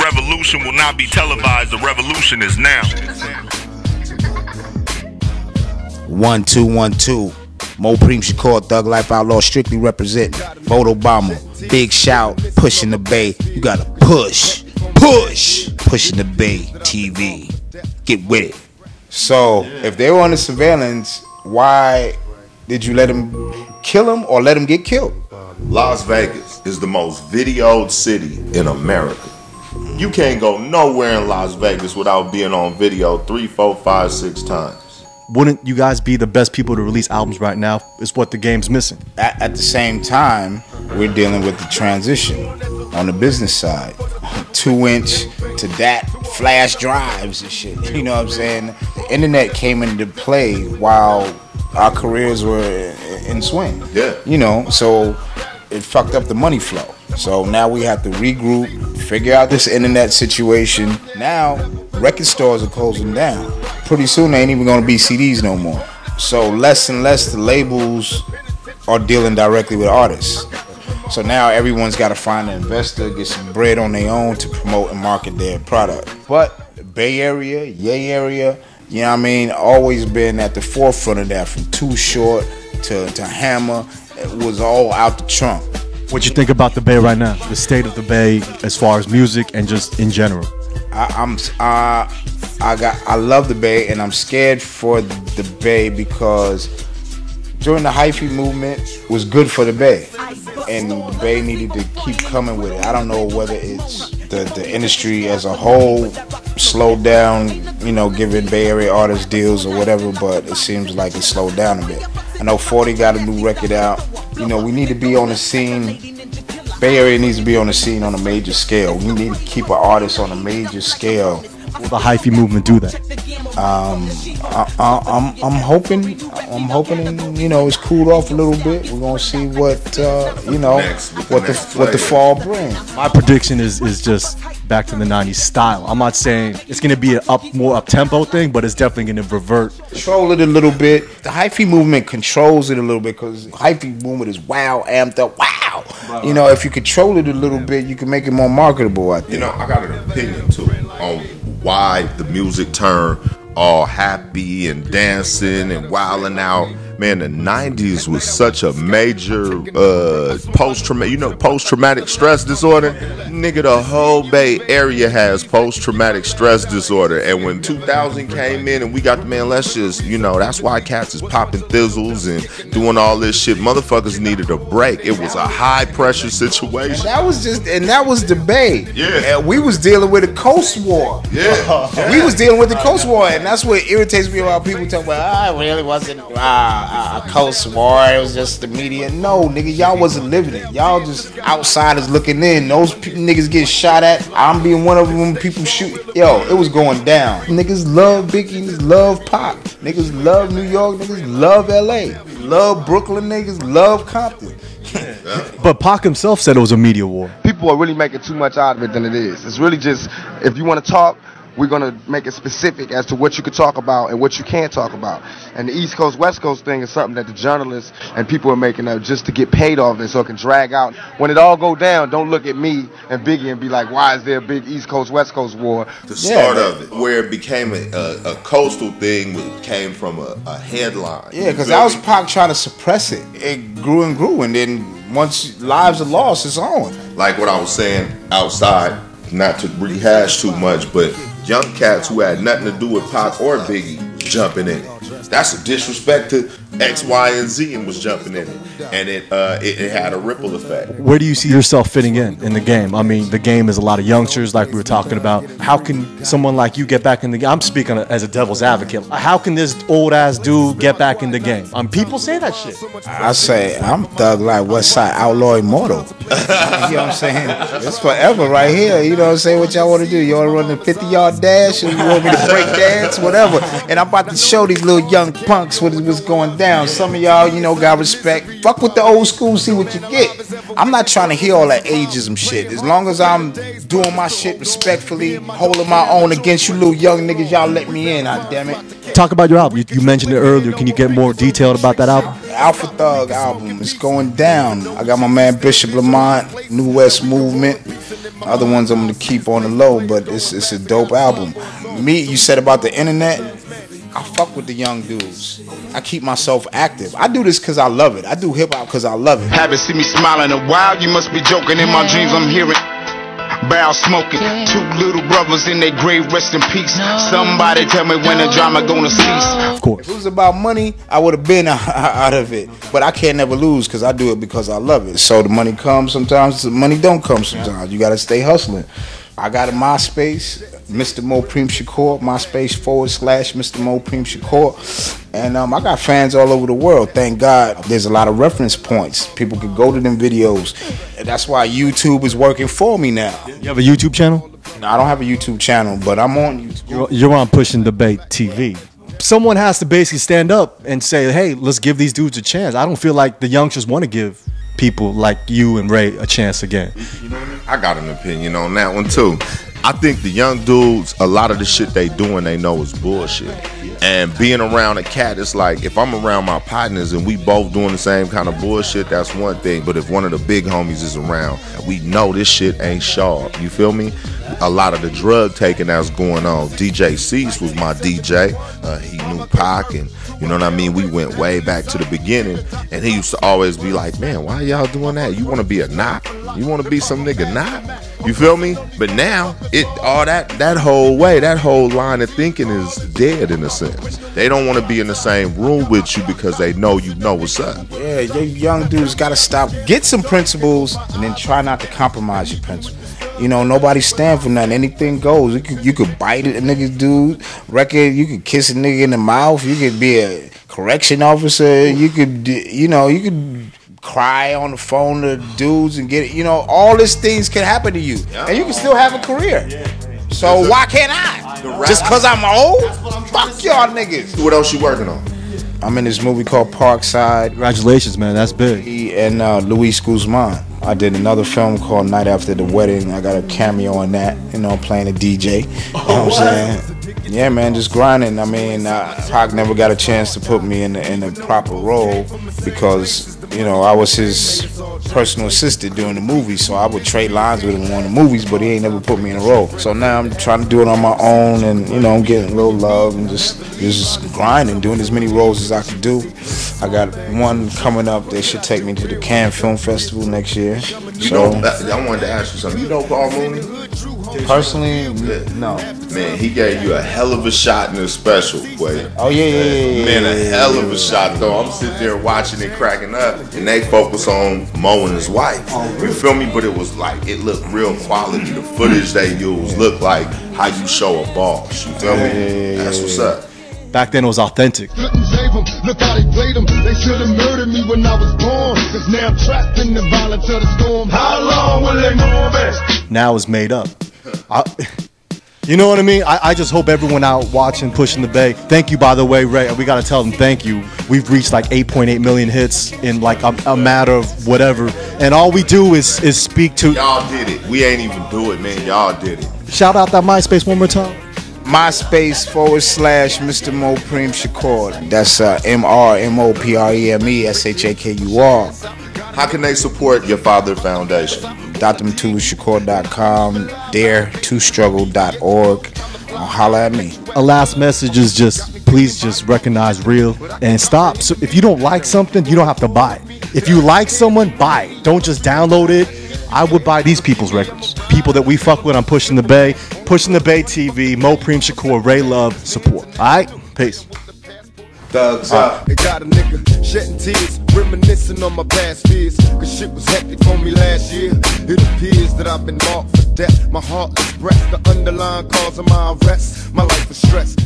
revolution will not be televised. The revolution is now. 1 2 1 2. Mopreme Shakur, Thug Life Outlaw, strictly represent. Vote Obama. Big shout. Pushing the Bay. You gotta push. Pushing the Bay TV. Get with it. So, if they were on the surveillance, why did you let them kill him or let him get killed? Las Vegas is the most videoed city in America. You can't go nowhere in Las Vegas without being on video 3, 4, 5, 6 times. Wouldn't you guys be the best people to release albums right now? Is what the game's missing. At the same time, we're dealing with the transition on the business side. 2-inch to that, flash drives and shit. You know what I'm saying? The internet came into play while our careers were in swing. Yeah. You know, so it fucked up the money flow. So now we have to regroup, figure out this internet situation. Now, record stores are closing down. Pretty soon, they ain't even gonna be CDs no more. So less and less the labels are dealing directly with artists. So now everyone's got to find an investor, get some bread on their own to promote and market their product. But the Bay Area, Yay Area, you know what I mean, always been at the forefront of that. From Too Short to Hammer, it was all out the trunk. What you think about the Bay right now? The state of the Bay as far as music and just in general. I love the Bay, and I'm scared for the Bay because during the HYPHY movement was good for the Bay, and the Bay needed to keep coming with it. I don't know whether it's the industry as a whole slowed down, you know, giving Bay Area artists deals or whatever, but it seems like it slowed down a bit. I know 40 got a new record out. You know, we need to be on the scene. Bay Area needs to be on the scene on a major scale. We need to keep our artists on a major scale. Will the HYPHY movement do that? I'm hoping, you know, it's cooled off a little bit. We're gonna see what you know, what the fall brings. My prediction is just back to the '90s style. I'm not saying it's gonna be a more up-tempo thing, but it's definitely gonna revert. Control it a little bit. The HYPHY movement controls it a little bit because HYPHY movement is wow, amped up, wow. You know, if you control it a little bit, you can make it more marketable, I think. You know, I got an opinion too on why the music turned all happy and dancing and wilding out. Man, the 90s was such a major post-traumatic stress disorder. Nigga, the whole Bay Area has post-traumatic stress disorder. And when 2000 came in and we got the, man, let's just, you know, that's why cats is popping thizzles and doing all this shit. Motherfuckers needed a break. It was a high pressure situation. That was the Bay. Yeah. And we was dealing with a Coast War. Yeah. We was dealing with the Coast War, and that's what irritates me about people talking about, it really wasn't a Coast War, it was just the media. No, nigga, y'all wasn't living it. Y'all just outsiders looking in. Those niggas get shot at. I'm being one of them when people shoot. Yo, it was going down. Niggas love Biggie, niggas love Pac. Niggas love New York, niggas love LA. Love Brooklyn, niggas love Compton. But Pac himself said it was a media war. People are really making too much out of it than it is. It's really just, if you want to talk, we're going to make it specific as to what you could talk about and what you can't talk about. And the East Coast, West Coast thing is something that the journalists and people are making up just to get paid off it so it can drag out. When it all go down, don't look at me and Biggie and be like, why is there a big East Coast, West Coast war? The start of it, where it became a coastal thing, came from a headline. Yeah, because that was Pac trying to suppress it. It grew and grew, and then once lives are lost, it's on. Like what I was saying outside, not to rehash too much, but young cats who had nothing to do with Pac or Biggie jumping in it. That's a disrespect to X, Y, and Z, and was jumping in it. And it had a ripple effect. Where do you see yourself fitting in the game? I mean, the game is a lot of youngsters, like we were talking about. How can someone like you get back in the game? I'm speaking as a devil's advocate. How can this old-ass dude get back in the game? People say that shit. I say, I'm Thug Life, West Side, Outlaw Immortal. You know what I'm saying? It's forever right here. You know what I'm saying? What y'all want to do? You want to run the 50-yard dash? Or you want me to break dance? Whatever. And I'm about to show these little young punks what's going down. Some of y'all, you know, got respect. Fuck with the old school, see what you get. I'm not trying to hear all that ageism shit. As long as I'm doing my shit respectfully, holding my own against you little young niggas, y'all let me in, damn it. Talk about your album. You mentioned it earlier. Can you get more detailed about that album? Alpha Thug album. It's going down. I got my man Bishop Lamont, New West Movement. Other ones I'm gonna keep on the low, but it's a dope album. Me, you said about the internet, I fuck with the young dudes. I keep myself active. I do this because I love it. I do hip hop because I love it. Haven't seen me smiling a while, you must be joking. In my dreams I'm hearing barrel smoking, two little brothers in their grave, rest in peace. Somebody tell me when the drama gonna cease. Of course. If it was about money, I would have been out of it. But I can't never lose because I do it because I love it. So the money comes sometimes, the money don't come sometimes. You gotta stay hustling. I got a MySpace, Mr. Mopreme Shakur, MySpace / Mr. Mopreme Shakur. And I got fans all over the world. Thank God there's a lot of reference points. People can go to them videos. And that's why YouTube is working for me now. You have a YouTube channel? No, I don't have a YouTube channel, but I'm on YouTube. You're on Pushing Debate TV. Someone has to basically stand up and say, hey, let's give these dudes a chance. I don't feel like the youngsters want to give people like you and Ray a chance again. You know what I mean? I got an opinion on that one too. I think the young dudes, a lot of the shit they doing, they know is bullshit. And being around a cat, it's like, if I'm around my partners and we both doing the same kind of bullshit, that's one thing. But if one of the big homies is around, we know this shit ain't sharp. You feel me? A lot of the drug taking that's going on. DJ Cease was my DJ. He knew Pac, and you know what I mean? We went way back to the beginning. And he used to always be like, man, why y'all doing that? You want to be a knock? You want to be some nigga knock? You feel me? But now, that whole way, that whole line of thinking is dead in a sense. They don't want to be in the same room with you because they know you know what's up. Yeah, you young dudes got to stop. Get some principles and then try not to compromise your principles. You know, nobody stand for nothing. Anything goes. You could bite a nigga, dude. Record. You could kiss a nigga in the mouth. You could be a correction officer. You could, you could cry on the phone to dudes and get it. You know, all these things can happen to you, and you can still have a career. So why can't I? Just because I'm old? Fuck y'all niggas. What else you working on? I'm in this movie called Parkside. Congratulations, man. That's big. He and Luis Guzman. I did another film called Night After the Wedding. I got a cameo on that, playing a DJ. You know what I'm saying? Yeah, man, just grinding. I mean, Pac never got a chance to put me in a proper role because, I was his personal assistant during the movie, so I would trade lines with him on the movies, but he ain't never put me in a role. So now I'm trying to do it on my own, and I'm getting a little love and just grinding, doing as many roles as I can do. I got one coming up that should take me to the Cannes Film Festival next year. I wanted to ask you something. You know Paul Mooney? Personally, no. Man, he gave you a hell of a shot in the special, boy. Oh yeah. Man, a hell of a shot though. I'm sitting there watching it, cracking up, and they focus on Mo and his wife. You feel me? But it was like, it looked real quality. The footage they used looked like how you show a boss. You feel me? That's what's up. Back then it was authentic. Look how they played them. They should have murdered me when I was born. Cause now I'm trapped in the violence of the storm. How long will they move it? Now it's made up. You know what I mean? I just hope everyone out watching Pushing the Bay. Thank you, by the way, Ray. We got to tell them thank you. We've reached like 8.8 million hits in like a matter of whatever. And all we do is speak to... Y'all did it. We ain't even do it, man. Y'all did it. Shout out that MySpace one more time. MySpace / Mr. Mopreme Shakur. That's MRMOPREME SHAKUR. How can they support your father foundation? DrMutulushakur.com, dare2struggle.org. Holla at me. A last message is just, please just recognize real and stop. So if you don't like something, you don't have to buy it. If you like someone, buy it. Don't just download it. I would buy these people's records. People that we fuck with on Pushing the Bay. Pushing the Bay TV, Mopreme Shakur, Ray Love, support. Alright? Peace. Thugs up. They got a nigga shedding tears, reminiscing on my past fears. Cause shit was hectic for me last year. It appears that I've been marked for death. My heart is breath, the underlying cause of my arrest. My life is stress.